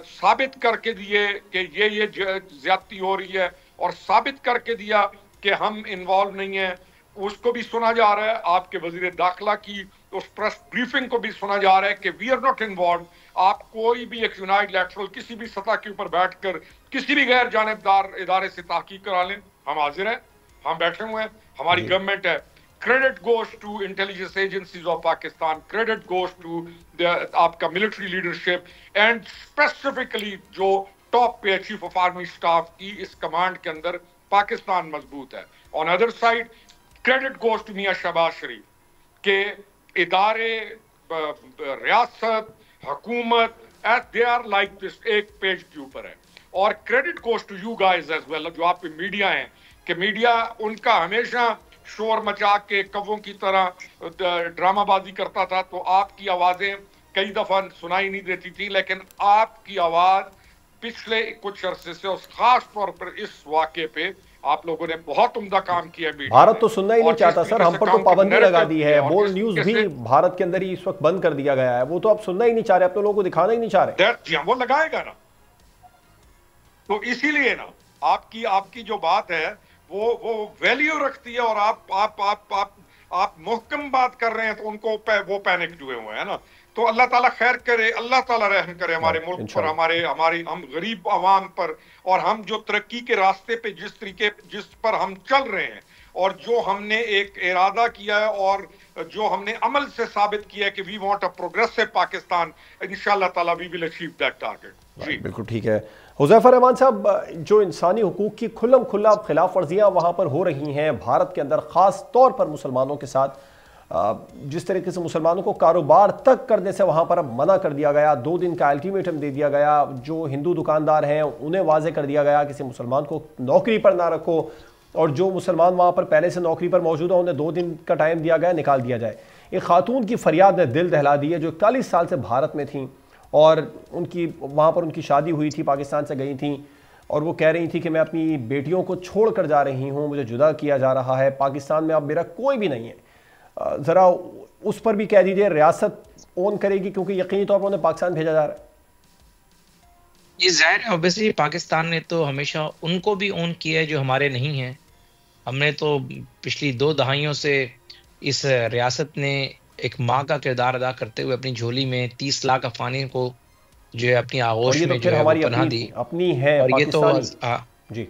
साबित करके दिए कि ये ज्यादती हो रही है और साबित करके दिया कि हम इन्वॉल्व नहीं है, उसको भी सुना जा रहा है, आपके वजीर दाखिला की उस प्रेस ब्रीफिंग को भी सुना जा रहा है कि वी आर नॉट इन्वॉल्व। आप कोई भी एक यूनाइलेटरल किसी भी सतह के ऊपर बैठकर किसी भी गैर जानिबदार इदारे से तहकीक करा लें, हम हाजिर हैं, हम बैठे हुए हैं, हमारी गवर्नमेंट है। Credit goes to intelligence agencies of Pakistan. Credit goes to आपका military leadership and specifically जो टॉप पे चीफ ऑफ आर्मी स्टाफ की इस कमांड के अंदर पाकिस्तान मजबूत है। On other side, credit goes to मियां शहबाज शरीफ के इदारे, रियासत, हुकूमत, they are like this, एक पेज के ऊपर है। और credit goes to you guys as well, जो आप पे मीडिया हैं, कि मीडिया उनका हमेशा शोर मचा के कव्वों की तरह ड्रामाबाजी करता था, तो आपकी आवाजें कई दफा सुनाई नहीं देती थी, लेकिन आपकी आवाज पिछले कुछ अरसे से, और खास तौर पर इस वाक़े पे आप लोगों ने बहुत उम्दा काम किया। भारत तो सुनना ही नहीं चाहता सर, हम पर तो पाबंदी लगा दी है, बोल न्यूज भी भारत के अंदर ही इस वक्त बंद कर दिया गया है, वो तो आप सुनना ही नहीं चाह रहे, अपने लोगों को दिखाना ही नहीं चाह रहे। वो लगाएगा ना, तो इसीलिए ना आपकी जो बात है वो वैल्यू रखती है, और आप मुहकम बात कर रहे हैं तो उनको वो पैनिक हुए हैं ना। तो अल्लाह ताला खैर करे, अल्लाह ताला रहम करे हमारे मुल्क पर, हमारी हम गरीब आवाम पर, और हम जो तरक्की के रास्ते पे जिस पर हम चल रहे हैं, और जो हमने एक इरादा किया है, और जो हमने अमल से साबित किया है कि we want a progressive Pakistan, इंशाअल्लाह ताला we will achieve that target. जी बिल्कुल ठीक है। हुज़ैफा रहमान साहब, जो इंसानी हुकूक की खुल्लम खुल्ला खिलाफ वर्जियाँ वहाँ पर हो रही हैं भारत के अंदर, ख़ास तौर पर मुसलमानों के साथ, जिस तरीके से मुसलमानों को कारोबार तक करने से वहाँ पर अब मना कर दिया गया, 2 दिन का अल्टीमेटम दे दिया गया, जो हिंदू दुकानदार हैं उन्हें वाजे कर दिया गया किसी मुसलमान को नौकरी पर ना रखो, और जो मुसलमान वहाँ पर पहले से नौकरी पर मौजूद है उन्हें 2 दिन का टाइम दिया गया, निकाल दिया जाए। एक खातून की फरियाद ने दिल दहला दी है, जो 41 साल से भारत में थी, और उनकी वहाँ पर उनकी शादी हुई थी, पाकिस्तान से गई थी, और वो कह रही थी कि मैं अपनी बेटियों को छोड़ कर जा रही हूँ, मुझे जुदा किया जा रहा है, पाकिस्तान में अब मेरा कोई भी नहीं है। ज़रा उस पर भी कह दीजिए, रियासत ओन करेगी क्योंकि यकीनी तौर पर उन्हें पाकिस्तान भेजा जा रहा है। ये जाहिर है, ऑब्वियसली पाकिस्तान ने तो हमेशा उनको भी ओन किया है जो हमारे नहीं हैं। हमने तो पिछली 2 दहाइयों से इस रियासत ने एक माँ का किरदार अदा करते हुए अपनी झोली में 30 लाख अफगानी को जो है अपनी आगोश में जो है पनाह दी, अपनी है, और ये तो जी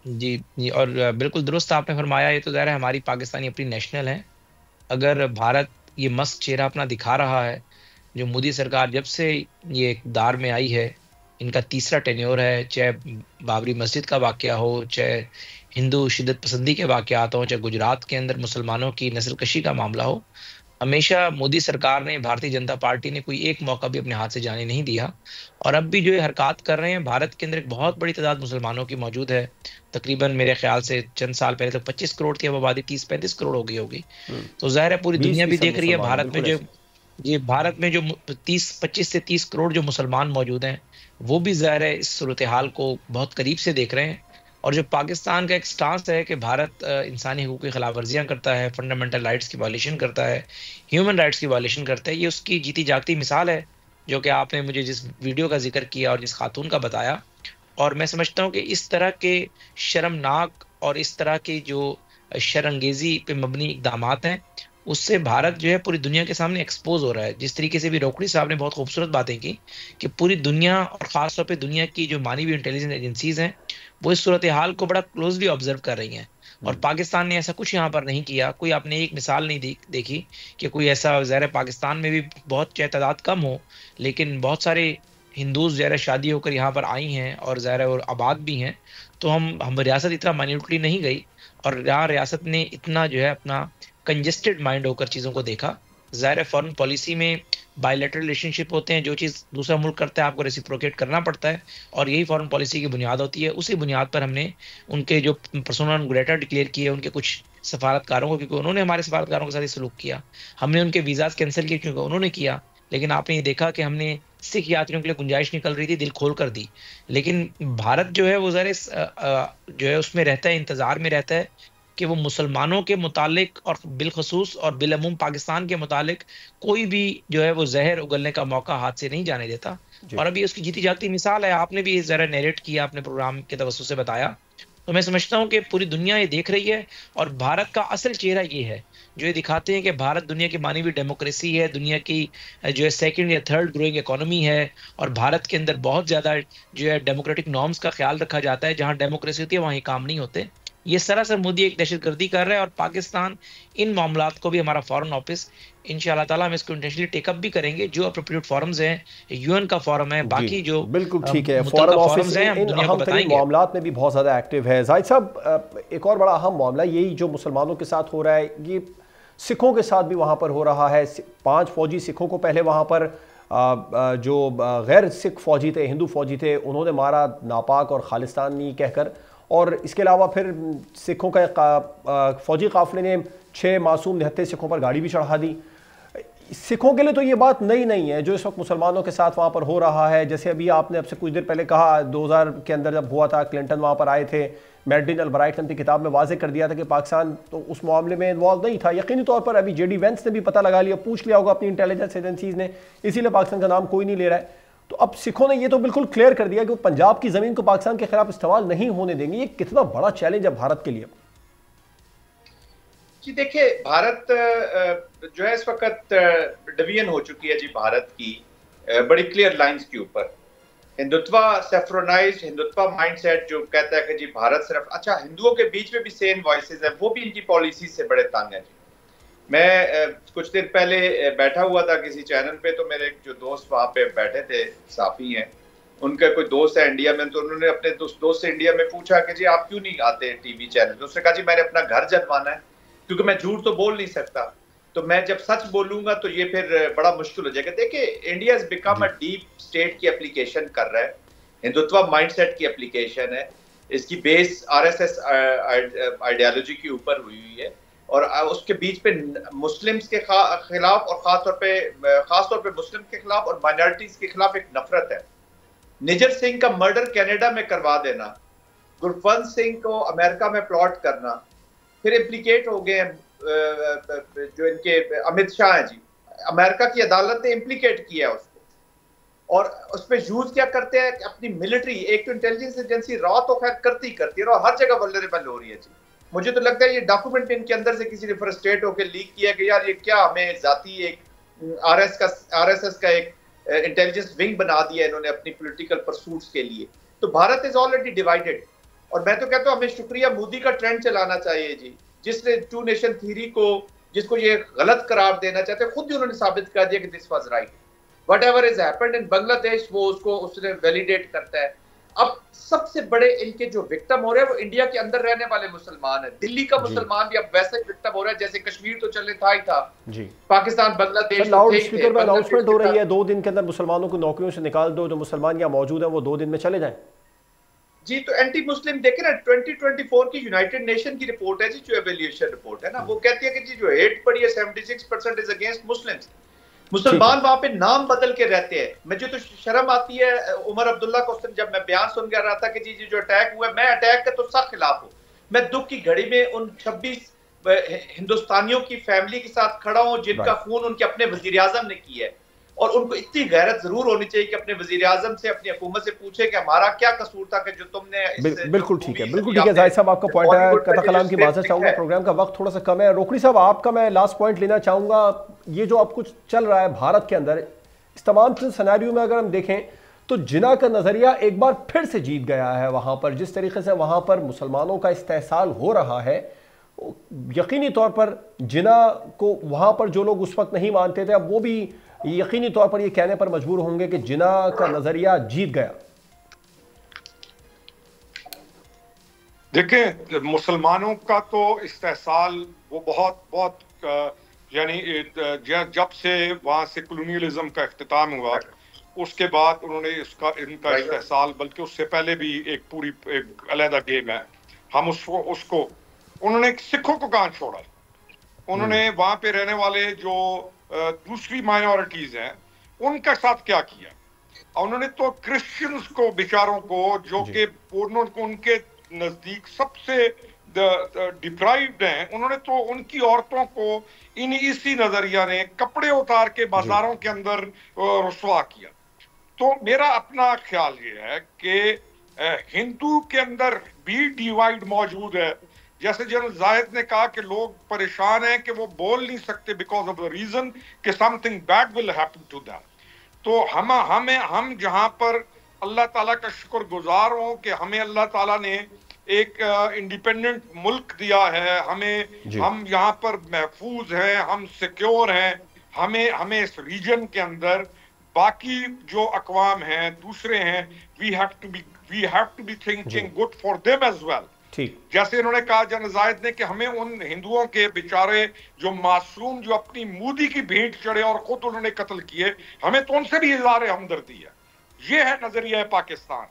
जी, और बिल्कुल दुरुस्त आपने फरमाया, ये तो ज़ाहिर है हमारी पाकिस्तानी अपनी नेशनल है। अगर भारत ये मस्त चेहरा अपना दिखा रहा है, जो मोदी सरकार जब से ये इक़्तिदार में आई है, इनका तीसरा टेन्योर है, चाहे बाबरी मस्जिद का वाक़या हो, चाहे हिंदू शिद्दत पसंदी के वाक़यात हों, चाहे गुजरात के अंदर मुसलमानों की नस्लकशी का मामला हो, हमेशा मोदी सरकार ने, भारतीय जनता पार्टी ने कोई एक मौका भी अपने हाथ से जाने नहीं दिया। और अब भी जो ये हरकत कर रहे हैं, भारत के अंदर एक बहुत बड़ी तादाद मुसलमानों की मौजूद है, तकरीबन मेरे ख्याल से चंद साल पहले तो 25 करोड़ थी, अब आबादी 30-35 करोड़ हो गई होगी। तो जाहिर है पूरी दुनिया भी देख रही है भारत में जो 25 से 30 करोड़ जो मुसलमान मौजूद हैं, वो भी जाहिर है इस सूरत हाल को बहुत करीब से देख रहे हैं। और जो पाकिस्तान का एक स्टांस है कि भारत इंसानी हुकूक की खिलाफ वर्जियाँ करता है, फंडामेंटल राइट्स की वायलेशन करता है, ह्यूमन राइट्स की वायलेशन करता है, ये उसकी जीती जागती मिसाल है, जो कि आपने मुझे जिस वीडियो का जिक्र किया और जिस खातून का बताया। और मैं समझता हूँ कि इस तरह के शर्मनाक और इस तरह की जो शरअंगेज़ी पे मबनी इक़दामात हैं, उससे भारत जो है पूरी दुनिया के सामने एक्सपोज हो रहा है। जिस तरीके से भी रोकड़ी साहब ने बहुत खूबसूरत बातें की कि पूरी दुनिया और ख़ास तौर पे दुनिया की जो मानवीय इंटेलिजेंस एजेंसीज़ हैं, वो इस सूरत हाल को बड़ा क्लोजली ऑब्जर्व कर रही हैं, और पाकिस्तान ने ऐसा कुछ यहाँ पर नहीं किया। कोई आपने एक मिसाल नहीं देखी कि कोई ऐसा, ज़ाहिर पाकिस्तान में भी बहुत चाहे तादाद कम हो, लेकिन बहुत सारे हिंदूज़ ज़ाहिर शादी होकर यहाँ पर आई हैं और ज़ाहिर और आबाद भी हैं। तो हम रियासत इतना माइन्यूटली नहीं गई, और यहाँ रियासत ने इतना जो है अपना कंजेस्टेड माइंड होकर चीज़ों को देखा। ज़ाहिर फॉरेन पॉलिसी में बायलैटरल रिलेशनशिप होते हैं, जो चीज़ दूसरा मुल्क करता है आपको रेसिप्रोकेट करना पड़ता है, और यही फॉरेन पॉलिसी की बुनियाद होती है। उसी बुनियाद पर हमने उनके जो पर्सोना नॉन ग्रेटा डिक्लेयर किए उनके कुछ सफारतकारों को, क्योंकि उन्होंने हमारे सफारतकारों के साथ सलूक किया, हमने उनके वीज़ाज़ कैंसिल किए क्योंकि उन्होंने किया। लेकिन आपने ये देखा कि हमने सिख यात्रियों के लिए गुंजाइश निकल रही थी, दिल खोल कर दी। लेकिन भारत जो है वो ज़ाहिर जो है उसमें रहता है, इंतज़ार में रहता है कि वो मुसलमानों के मुतालिक और बिलखसूस और बिलअमूम पाकिस्तान के मुतालिक कोई भी जो है वो जहर उगलने का मौका हाथ से नहीं जाने देता। और अभी उसकी जीती जागती मिसाल है, आपने भी ज़रा नैरेट किया, अपने प्रोग्राम के तवज्जुह से बताया। तो मैं समझता हूं कि पूरी दुनिया ये देख रही है और भारत का असल चेहरा ये है, जो ये दिखाते हैं कि भारत दुनिया की मानी हुई डेमोक्रेसी है, दुनिया की जो है सेकंड या थर्ड ग्रोइंग इकोनॉमी है, और भारत के अंदर बहुत ज़्यादा जो है डेमोक्रेटिक नॉर्म्स का ख्याल रखा जाता है। जहाँ डेमोक्रेसी होती है वहीं काम नहीं होते। ये सरासर मोदी एक दहशतगर्दी कर रहा है, और पाकिस्तान इन मामलात को भी, हमारा फॉरेन ऑफिस इंशाल्लाह ताला हम इसको इंटेंशनली टेकअप भी करेंगे। जो अप्रोप्रिएट फॉरम्स हैं, यूएन का फॉरम है, बाकी जो बिल्कुल ठीक है, फॉरेन ऑफिस हैं, हम इन दुनिया को अहम तरीन बताएंगे। मामलात में भी बहुत ज़्यादा एक्टिव है। जाहिद साहब, एक और बड़ा अहम मामला यही जो मुसलमानों के साथ हो रहा है, ये सिखों के साथ भी वहाँ पर हो रहा है। 5 फौजी सिखों को पहले वहाँ पर जो गैर सिख फौजी थे, हिंदू फौजी थे, उन्होंने मारा नापाक और खालिस्तानी कहकर, और इसके अलावा फिर सिखों का फौजी काफिले ने 6 मासूम निहत्थे सिखों पर गाड़ी भी चढ़ा दी। सिखों के लिए तो ये बात नई नहीं है जो इस वक्त मुसलमानों के साथ वहाँ पर हो रहा है। जैसे अभी आपने अब से कुछ देर पहले कहा, 2000 के अंदर जब हुआ था, क्लिंटन वहाँ पर आए थे, मैडलिन अलब्राइट ने अपनी किताब में वाजे कर दिया था कि पाकिस्तान तो उस मामले में इन्वॉल्व नहीं था। यकीनी तौर पर अभी जेडी वेंस ने भी पता लगा लिया, पूछ लिया होगा अपनी इंटेलिजेंस एजेंसीज ने, इसीलिए पाकिस्तान का नाम कोई नहीं ले रहा है। तो अब सिखों ने ये तो बिल्कुल क्लियर कर दिया कि वो पंजाब की ज़मीन को पाकिस्तान के खिलाफ इस्तेमाल नहीं होने देंगे। ये कितना बड़ा चैलेंज है भारत के लिए। जी देखिए, भारत जो है इस वक्त डिवीजन हो चुकी है जी भारत की बड़ी क्लियर लाइंस के ऊपर। हिंदुत्व सेफ्रोनाइज्ड हिंदुत्व माइंडसेट जो कहता है कि जी भारत सिर्फ, अच्छा हिंदुओं के बीच में भी सेम वॉइसेस हैं, वो भी इनकी पॉलिसी से बड़े तंग हैं जी। मैं कुछ देर पहले बैठा हुआ था किसी चैनल पे, तो मेरे एक जो दोस्त वहाँ पे बैठे थे, साफी हैं, उनका कोई दोस्त है इंडिया में, तो उन्होंने अपने दोस्त से इंडिया में पूछा कि जी आप क्यों नहीं आते टीवी चैनल पे। उसने कहा जी मैंने अपना घर जनवाना है, क्योंकि मैं झूठ तो बोल नहीं सकता, तो मैं जब सच बोलूंगा तो ये फिर बड़ा मुश्किल हो जाएगा। देखिए, India is become a deep state की एप्लीकेशन कर रहा है, हिंदुत्व माइंडसेट की एप्लीकेशन है, इसकी बेस आरएसएस आइडियोलॉजी के ऊपर हुई हुई है, और उसके बीच पे मुस्लिम्स के खिलाफ और खासतौर पे मुस्लिम के खिलाफ और माइनॉरिटीज के खिलाफ एक नफरत है। निजर सिंह का मर्डर कनाडा में करवा देना, गुरवंत सिंह को अमेरिका में प्लॉट करना, फिर इम्प्लीकेट हो गए जो इनके अमित शाह हैं जी, अमेरिका की अदालत ने इम्प्लीकेट किया उसको, और उस पर यूज क्या करते हैं अपनी मिलिट्री, एक तो इंटेलिजेंस एजेंसी रॉ तो खैर करती है और हर जगह वल्नरेबल हो रही है जी। मुझे तो लगता है ये डॉक्यूमेंट इनके अंदर से किसी ने फ्रस्ट्रेट होकर लीक किया कि यार ये क्या हमें जाती एक आरएसएस का एक इंटेलिजेंस विंग बना दिया इन्होंने अपनी पॉलिटिकल परसूट्स के लिए। तो भारत इज ऑलरेडी डिवाइडेड, और मैं तो कहता हूं हमें शुक्रिया मोदी का ट्रेंड चलाना चाहिए जी, जिसने 2 नेशन थ्योरी को, जिसको ये गलत करार देना चाहते हैं, खुद ही उन्होंने साबित कर दिया कि this was right. Whatever is happened in Bangladesh वो उसने वैलिडेट करता है। अब सबसे बड़े इनके जो विक्टिम हो रहे हैं वो इंडिया के अंदर रहने वाले मुसलमान है। दिल्ली का मुसलमान भी अब वैसे विक्टिम हो रहा है जैसे कश्मीर तो चले था ही था जी, पाकिस्तान बांग्लादेश लाउड स्पीकर में अनाउंसमेंट हो रही है 2 दिन के अंदर मुसलमानों को नौकरियों से निकाल दो, जो मुसलमान यहाँ मौजूद है वो 2 दिन में चले जाएं जी। तो एंटी मुस्लिम देखे ना, 2024 की यूनाइटेड नेशन की रिपोर्ट है जी, जो एवेल्यूएशन रिपोर्ट है ना, वो कहती है कि जी जो हेट पड़ी है 76% इज अगेंस्ट मुस्लिम्स। मुसलमान वहां पे नाम बदल के रहते हैं। मुझे तो शर्म आती है उमर अब्दुल्ला को, जब मैं बयान सुन कर रहा था कि जी जो अटैक हुआ, मैं अटैक का तो सख्त खिलाफ हूँ। मैं दुख की घड़ी में उन 26 हिंदुस्तानियों की फैमिली के साथ खड़ा हूँ जिनका खून उनके अपने वजीर आजम ने किया है, और उनको इतनी गैरत जरूर होनी चाहिए कि अपने वजीर आजम से, अपनी हुकूमत से पूछे कि हमारा क्या कसूर था कि जो तुमने। बिल्कुल ठीक है, बिल्कुल ठीक है जाहिद साहब, आपका पॉइंट है। कथा कलाम की माज़रत चाहूंगा, प्रोग्राम का वक्त थोड़ा सा कम है। रोकड़ी साहब, आपका मैं लास्ट पॉइंट लेना चाहूंगा। ये जो अब कुछ चल रहा है भारत के अंदर, इस तमाम सिनेरियो में अगर हम देखें तो जिना का नजरिया एक बार फिर से जीत गया है वहां पर। जिस तरीके से वहां पर मुसलमानों का इस्तेहसाल हो रहा है, यकीनी तौर पर जिना को वहां पर जो लोग उस वक्त नहीं मानते थे, अब वो भी यकीनी तौर पर ये कहने पर मजबूर होंगे कि जिना का नजरिया जीत गया। देखें, मुसलमानों का तो इस्तेहसाल वो बहुत यानी जब से वहां से कॉलोनियलिज्म का इख्तिताम हुआ, उसके बाद उन्होंने इनका इस्तेहसाल, बल्कि उससे पहले भी एक अलग गेम है। हम उसको उन्होंने सिखों को कहां छोड़ा, उन्होंने वहां पे रहने वाले जो दूसरी माइनॉरिटीज हैं उनका साथ क्या किया। उन्होंने तो क्रिश्चियंस को, बेचारों को, जो कि उनके नजदीक सबसे डिप्राइव्ड हैं, उन्होंने तो उनकी औरतों को इसी नजरिया ने कपड़े उतार के बाजारों के अंदर रुसवा किया। तो मेरा अपना ख्याल ये है कि हिंदू के अंदर भी डिवाइड मौजूद है। जैसे जनरल जाहिद ने कहा कि लोग परेशान हैं कि वो बोल नहीं सकते बिकॉज ऑफ द रीजन कि something bad will happen to them. तो हम जहां पर अल्लाह ताला का शुक्रगुजार हो कि हमें अल्लाह ताला ने एक इंडिपेंडेंट मुल्क दिया है, हम यहाँ पर महफूज हैं, हम सिक्योर हैं, हमें इस रीजन के अंदर बाकी जो अकवाम हैं, दूसरे हैं, we have to be thinking good for them as well. जैसे इन्होंने कहा जनरल जाहिद ने कि हमें उन हिंदुओं के बेचारे जो मासूम, जो अपनी मूदी की भेंट चढ़े और खुद उन्होंने कत्ल किए, हमें तो उनसे भी इज़हार हमदर्दी है। ये है नजरिया पाकिस्तान,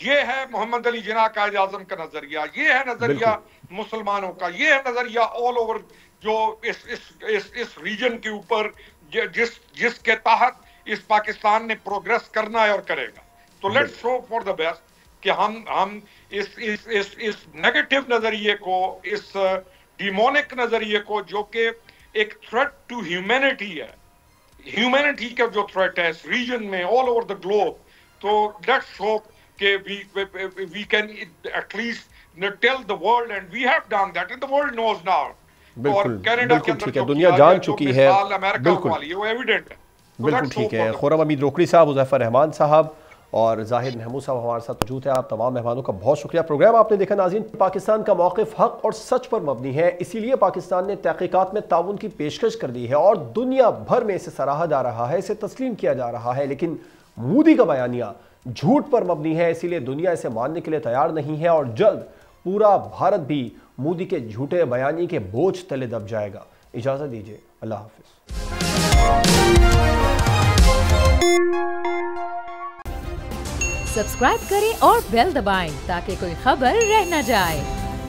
ये है मोहम्मद अली जिन्ना कायद आजम का नजरिया, ये है नजरिया मुसलमानों का, ये है नजरिया ऑल ओवर जो इस रीजन के ऊपर जिसके तहत इस पाकिस्तान ने प्रोग्रेस करना है और करेगा। तो let's hope for the best कि हम इस नेगेटिव नजरिए को, इस डिमोनिक नजरिए को, जो कि एक थ्रेट टू ह्यूमैनिटी है, ह्यूमैनिटी का जो थ्रेट है इस रीजन में ऑल ओवर द ग्लोब, तो लेट्स होप कि we can at least tell the world, and we have done that and the world knows now। बिल्कुल बिल्कुल ठीक है, दुनिया जान चुकी है, बिल्कुल वो एविडेंट है। बिल्कुल ठीक है। खुर्रम हमीद रोकड़ी साहब, हुज़ैफर रहमान साहब और जाहिद महमूद साहब हमारे साथ मौजूद है। आप तमाम मेहमानों का बहुत शुक्रिया। प्रोग्राम आपने देखा नाज़रीन। पाकिस्तान का मौक़िफ़ हक़ और सच पर मबनी है, इसीलिए पाकिस्तान ने तहक़ीक़ात में ताउन की पेशकश कर दी है और दुनिया भर में इसे सराहा जा रहा है, इसे तस्लीम किया जा रहा है। लेकिन मोदी का बयानिया झूठ पर मबनी है, इसीलिए दुनिया इसे मानने के लिए तैयार नहीं है और जल्द पूरा भारत भी मोदी के झूठे बयानी के बोझ तले दब जाएगा। इजाज़त दीजिए, अल्लाह हाफ़िज़। सब्सक्राइब करें और बेल दबाएं ताकि कोई खबर रह न जाए।